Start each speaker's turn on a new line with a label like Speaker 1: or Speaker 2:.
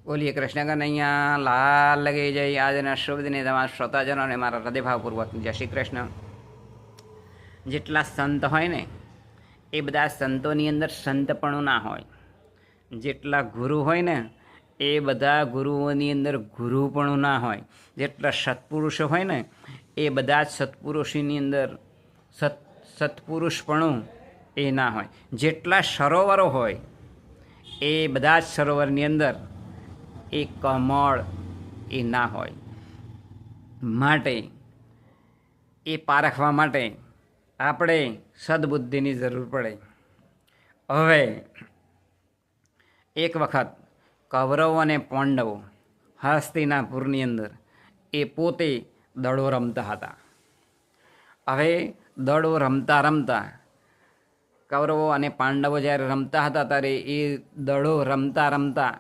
Speaker 1: બોલીએ કૃષ્ણ કનૈયા લાલ લગી જય. આજના શુભ દિને તમારા શ્રોતાજનોને મારા હૃદયભાવપૂર્વક જય શ્રી કૃષ્ણ. જેટલા સંત હોય ને એ બધા સંતોની અંદર સંતપણું ના હોય. જેટલા ગુરુ હોય ને એ બધા ગુરુઓની અંદર ગુરુપણું ના હોય. જેટલા સત્પુરુષો હોય ને એ બધા જ સત્પુરુષોની અંદર સત્પુરુષપણું એ ના હોય. જેટલા સરોવરો હોય એ બધા જ સરોવરની અંદર એ કમળ એ ના હોય. માટે એ પારખવા માટે આપણે સદબુદ્ધિની જરૂર પડે. હવે એક વખત કૌરવો અને પાંડવો હસ્તિનાપુરની અંદર એ પોતે દડો રમતા હતા. હવે દડો રમતા રમતા કૌરવો અને પાંડવો જ્યારે રમતા હતા ત્યારે એ દડો રમતા રમતા